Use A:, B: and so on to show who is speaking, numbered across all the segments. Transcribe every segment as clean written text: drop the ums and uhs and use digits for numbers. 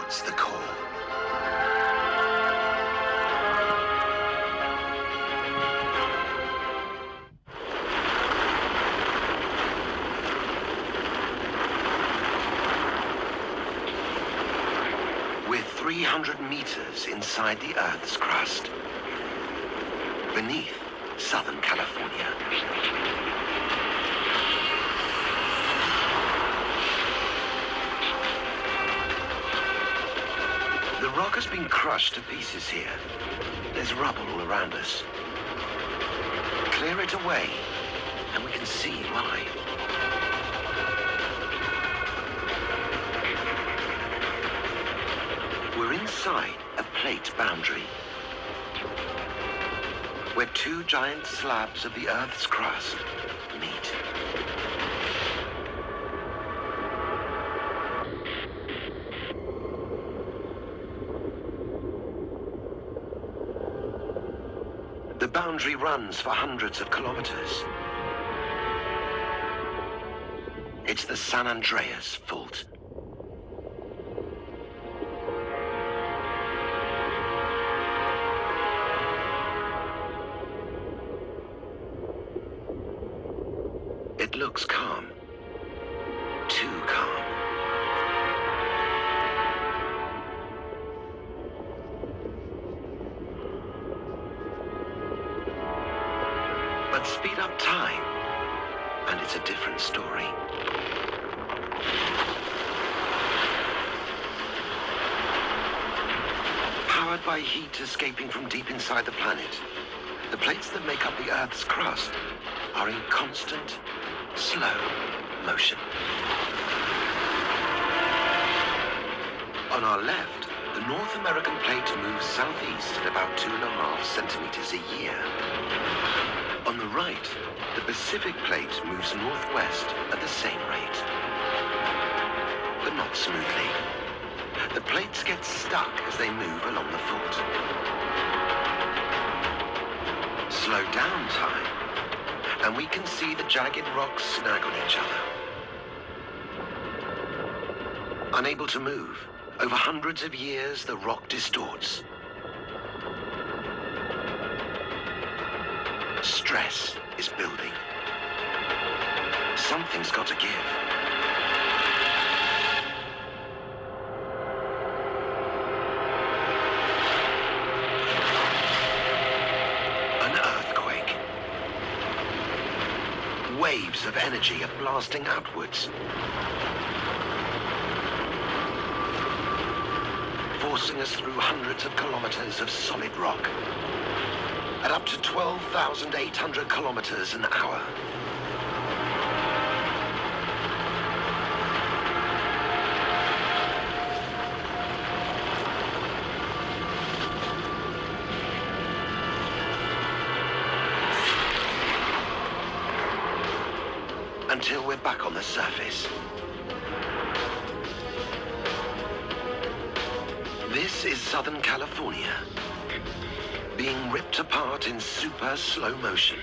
A: What's the call? We're 300 meters inside the Earth's crust, beneath Southern California. The rock has been crushed to pieces here. There's rubble all around us. Clear it away, and we can see why. We're inside a plate boundary, where two giant slabs of the Earth's crust meet. The boundary runs for hundreds of kilometers. It's the San Andreas Fault. It looks calm. Too calm. But speed up time, and it's a different story. Powered by heat escaping from deep inside the planet, the plates that make up the Earth's crust are in constant, slow motion. On our left, the North American plate moves southeast at about 2.5 centimeters a year. On the right, the Pacific plate moves northwest at the same rate. But not smoothly. The plates get stuck as they move along the fault. Slow down time, and we can see the jagged rocks snag on each other. Unable to move, over hundreds of years the rock distorts. Stress is building. Something's got to give. An earthquake. Waves of energy are blasting outwards, forcing us through hundreds of kilometers of solid rock at up to 12,800 kilometers an hour. Until we're back on the surface. This is Southern California, being ripped apart in super slow motion.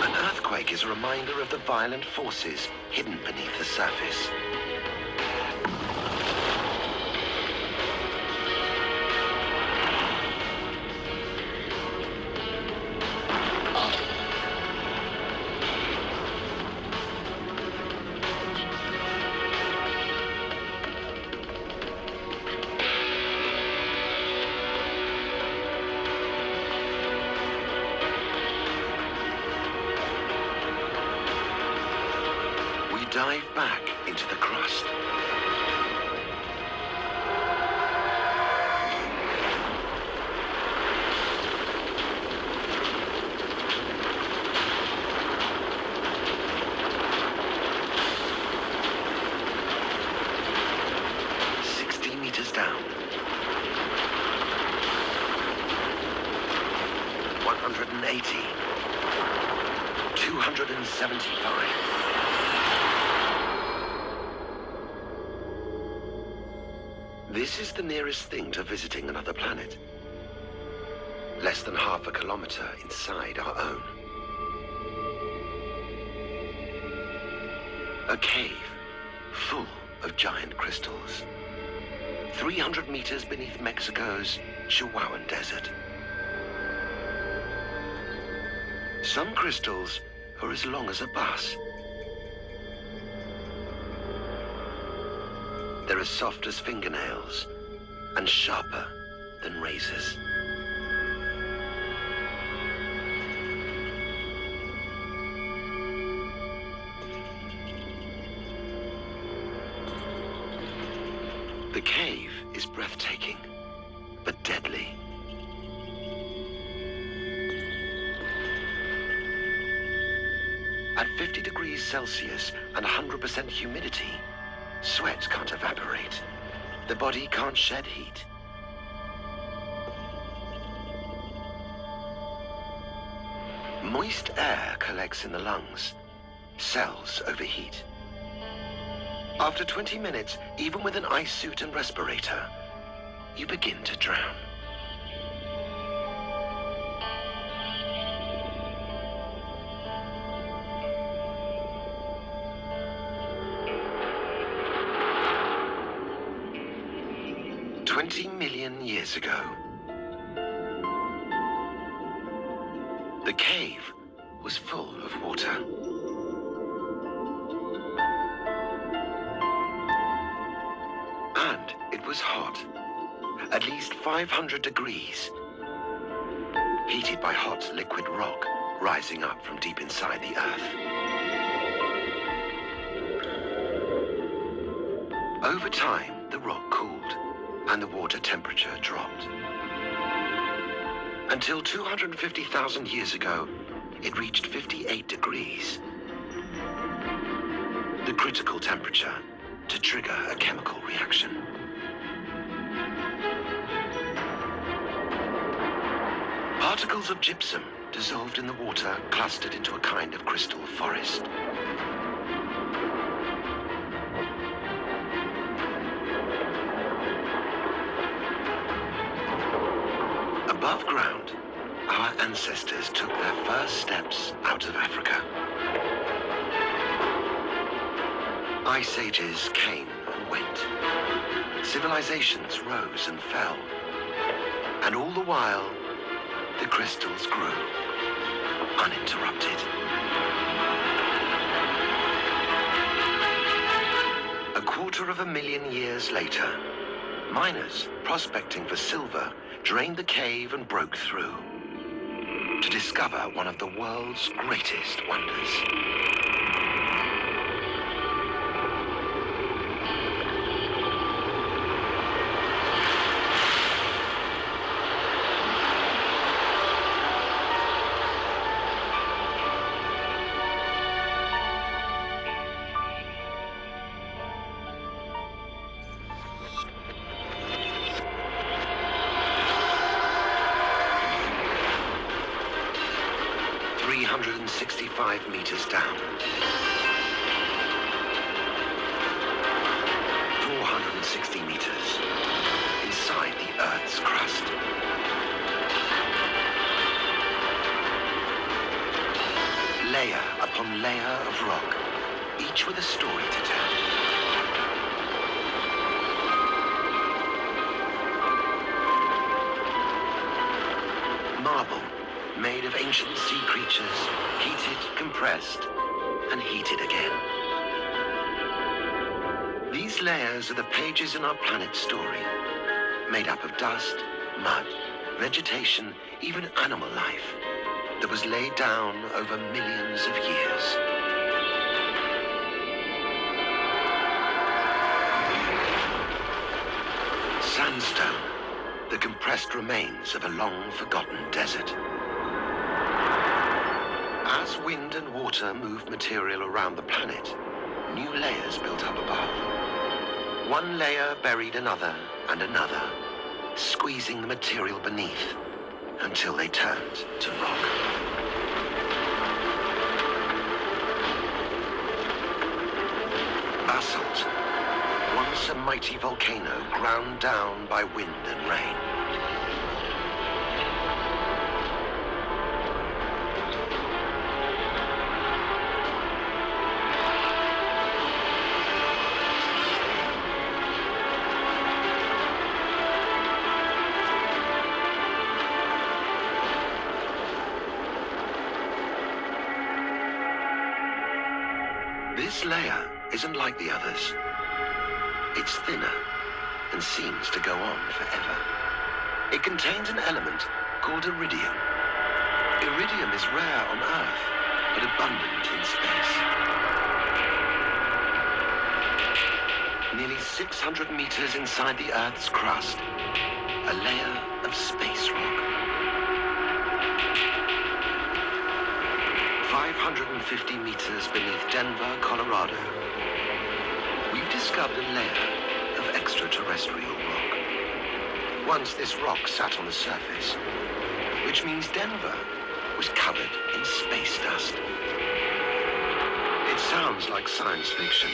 A: An earthquake is a reminder of the violent forces hidden beneath the surface. Dive back into the crust. Down. 180. 275. This is the nearest thing to visiting another planet. Less than half a kilometer inside our own. A cave full of giant crystals. 300 meters beneath Mexico's Chihuahuan Desert. Some crystals are as long as a bus. They're as soft as fingernails and sharper than razors. The cave is breathtaking, but deadly. At 50 degrees Celsius and 100% humidity, sweat can't evaporate. The body can't shed heat. Moist air collects in the lungs. Cells overheat. After 20 minutes, even with an ice suit and respirator, you begin to drown. $20 million years ago, the cave was full of water. And it was hot, at least 500 degrees, heated by hot liquid rock rising up from deep inside the earth. Over time, the rock cooled and the water temperature dropped. Until 250,000 years ago, it reached 58 degrees. The critical temperature to trigger a chemical reaction. Particles of gypsum dissolved in the water clustered into a kind of crystal forest. Above ground, our ancestors took their first steps out of Africa. Ice ages came and went. Civilizations rose and fell. And all the while, the crystals grew, uninterrupted. A 250,000 years later, miners prospecting for silver drained the cave and broke through to discover one of the world's greatest wonders. Meters down. 460 meters inside the Earth's crust. Layer upon layer of rock, each with a story to tell. Marble, made of ancient sea creatures, heated, compressed, and heated again. These layers are the pages in our planet's story, made up of dust, mud, vegetation, even animal life, that was laid down over millions of years. Sandstone, the compressed remains of a long-forgotten desert. As wind and water moved material around the planet, new layers built up above. One layer buried another and another, squeezing the material beneath until they turned to rock. Basalt, once once a mighty volcano ground down by wind and rain. This layer isn't like the others. It's thinner and seems to go on forever. It contains an element called iridium. Iridium is rare on Earth, but abundant in space. Nearly 600 meters inside the Earth's crust, a layer of space rock. 550 meters beneath Denver, Colorado, we've discovered a layer of extraterrestrial rock. Once this rock sat on the surface, which means Denver was covered in space dust. It sounds like science fiction,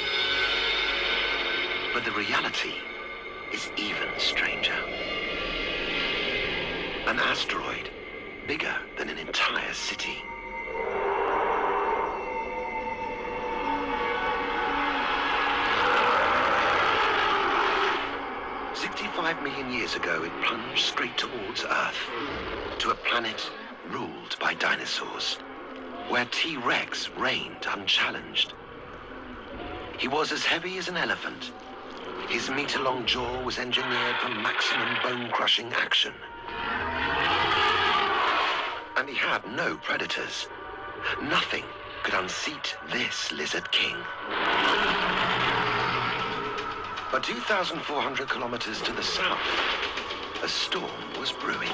A: but the reality is even stranger. An asteroid bigger than an entire city. $65 million years ago, it plunged straight towards Earth, to a planet ruled by dinosaurs, where T-Rex reigned unchallenged. He was as heavy as an elephant. His meter-long jaw was engineered for maximum bone-crushing action. And he had no predators. Nothing could unseat this lizard king. But 2,400 kilometers to the south, a storm was brewing.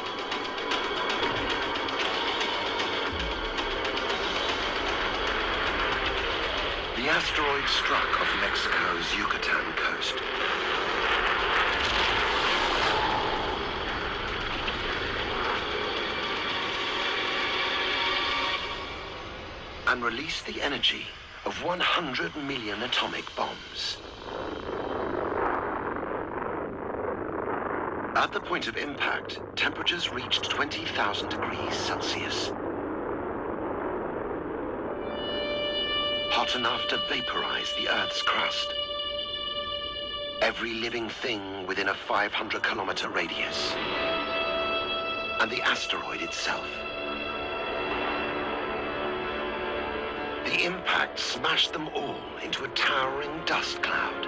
A: The asteroid struck off Mexico's Yucatan coast. And released the energy of 100 million atomic bombs. At the point of impact, temperatures reached 20,000 degrees Celsius. Hot enough to vaporize the Earth's crust. Every living thing within a 500-kilometer radius. And the asteroid itself. The impact smashed them all into a towering dust cloud.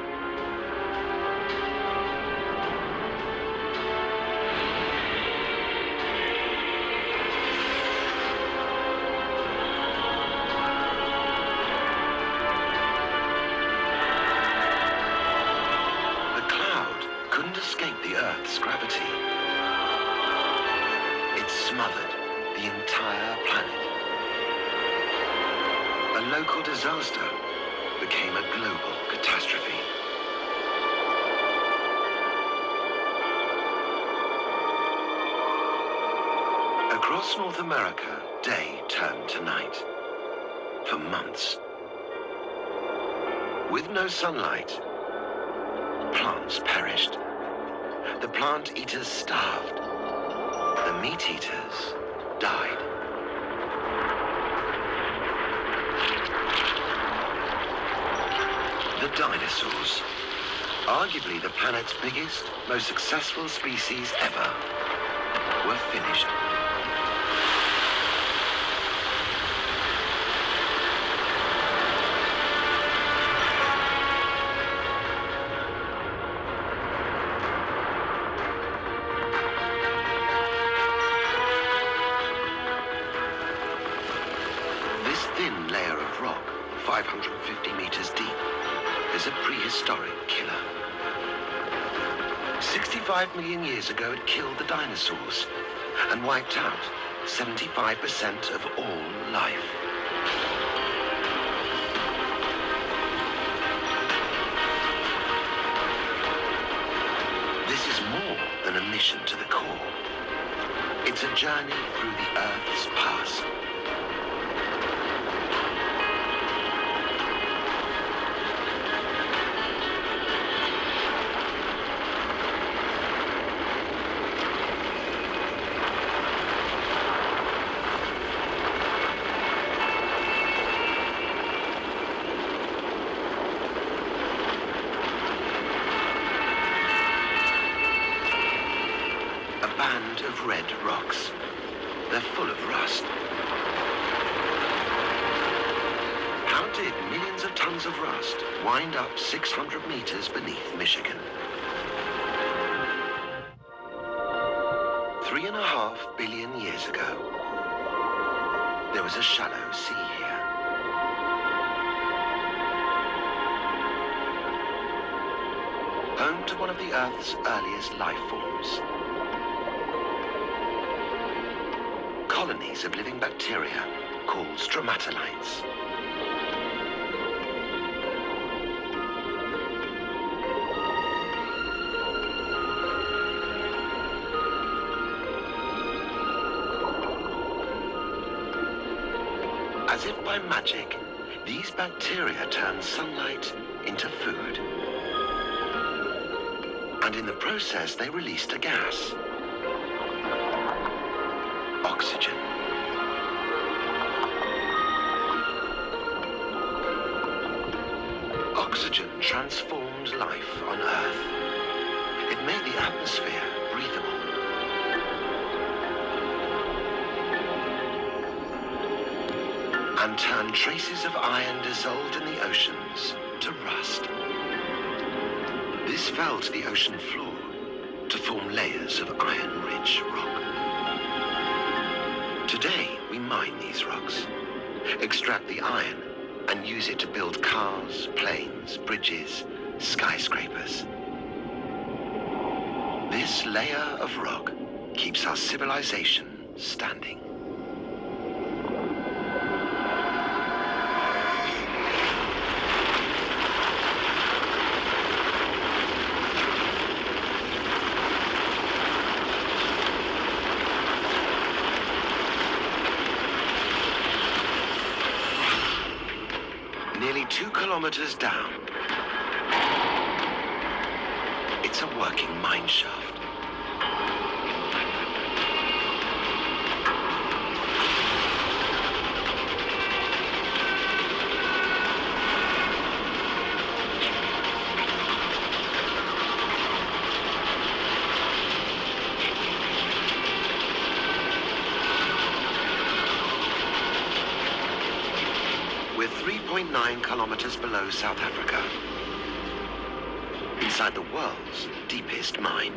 A: The Earth's gravity. It smothered the entire planet. A local disaster became a global catastrophe. Across North America, day turned to night. For months. With no sunlight, plants perished. The plant eaters starved. The meat eaters died. The dinosaurs, arguably the planet's biggest, most successful species ever, were finished. Thin layer of rock, 550 meters deep, is a prehistoric killer. 65 million years ago, it killed the dinosaurs and wiped out 75% of all life. This is more than a mission to the core. It's a journey through the Earth's past. band of red rocks. They're full of rust. How did millions of tons of rust wind up 600 meters beneath Michigan? 3.5 billion years ago, there was a shallow sea here. Home to one of the Earth's earliest life forms. Colonies of living bacteria called stromatolites. As if by magic, these bacteria turn sunlight into food. And in the process, they released a gas. Oxygen. Oxygen transformed life on Earth. It made the atmosphere breathable. And turned traces of iron dissolved in the oceans to rust. This fell to the ocean floor to form layers of iron-rich rock. Today, we mine these rocks, extract the iron, and use it to build cars, planes, bridges, skyscrapers. This layer of rock keeps our civilization standing. Nearly 2 kilometers down, it's a working mine shaft. We're 3.9 kilometers below South Africa, inside the world's deepest mine.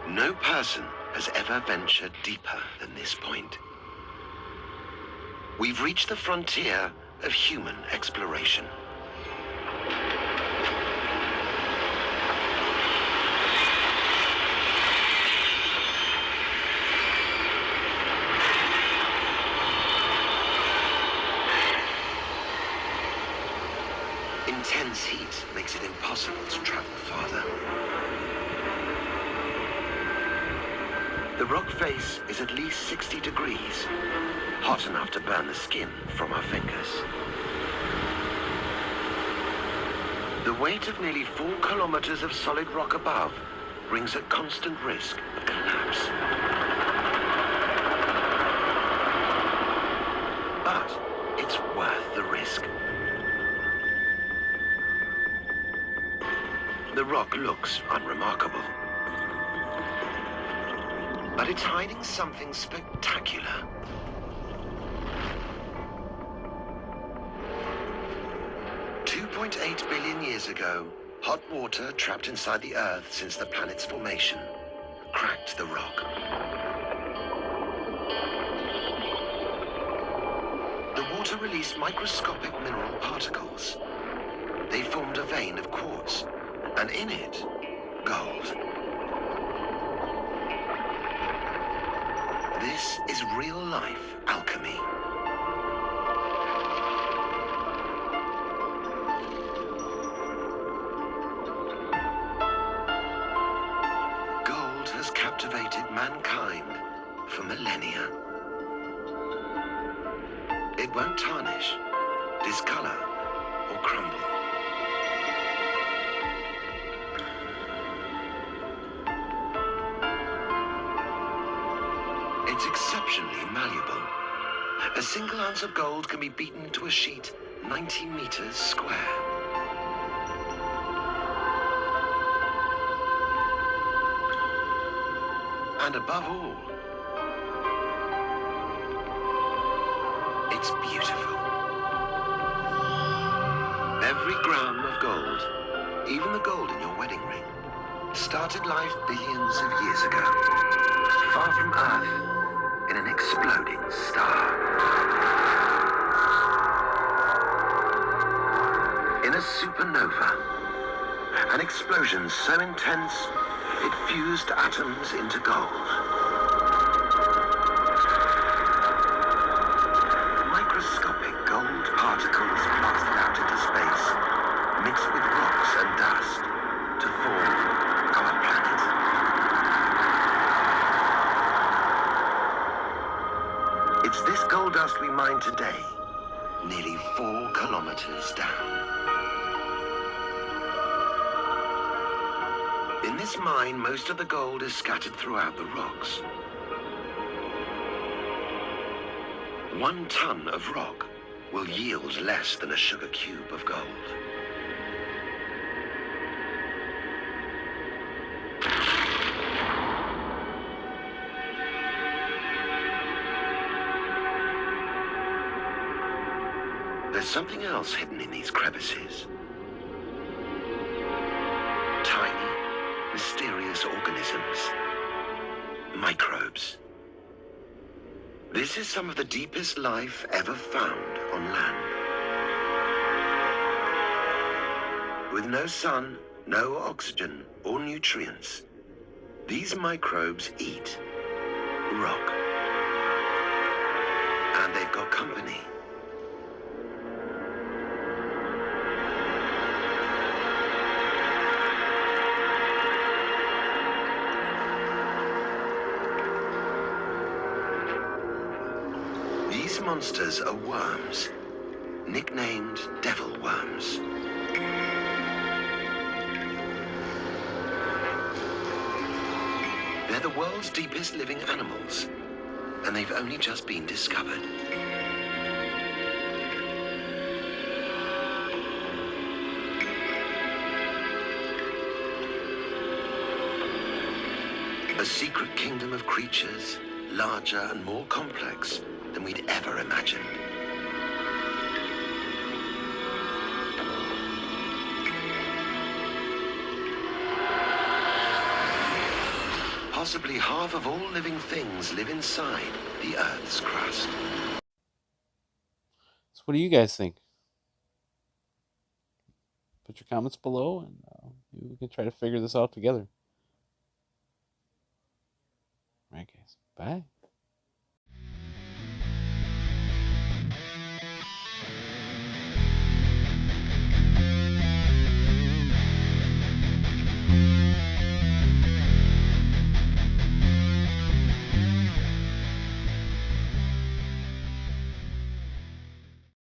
A: No person has ever ventured deeper than this point. We've reached the frontier of human exploration. Intense heat makes it impossible to travel farther. The rock face is at least 60 degrees, hot enough to burn the skin from our fingers. The weight of nearly 4 kilometers of solid rock above brings a constant risk of collapse. But it's worth the risk. The rock looks unremarkable, but it's hiding something spectacular. $2.8 billion years ago, hot water trapped inside the Earth since the planet's formation cracked the rock. The water released microscopic mineral particles. They formed a vein of quartz, and in it, gold. This is real-life alchemy. Gold has captivated mankind for millennia. It won't tarnish, discolor, or crumble. It's exceptionally malleable. A single ounce of gold can be beaten into a sheet 90 meters square. And above all, it's beautiful. Every gram of gold, even the gold in your wedding ring, started life billions of years ago, far from Earth, in an exploding star. In a supernova, an explosion so intense, it fused atoms into gold. Microscopic gold particles blasted out into space, mixed with rocks and dust, to form our planet. It's this gold dust we mine today, nearly 4 kilometers down. In this mine, most of the gold is scattered throughout the rocks. 1 ton of rock will yield less than a sugar cube of gold. There's something else hidden in these crevices. Tiny, mysterious organisms. Microbes. This is some of the deepest life ever found on land. With no sun, no oxygen or nutrients, these microbes eat rock. And they've got company. These monsters are worms, nicknamed devil worms. They're the world's deepest living animals, and they've only just been discovered. A secret kingdom of creatures, larger and more complex than we'd ever imagined. Possibly half of all living things live inside the Earth's crust.
B: So what do you guys think? Put your comments below, and maybe we can try to figure this out together. All right, guys. Bye.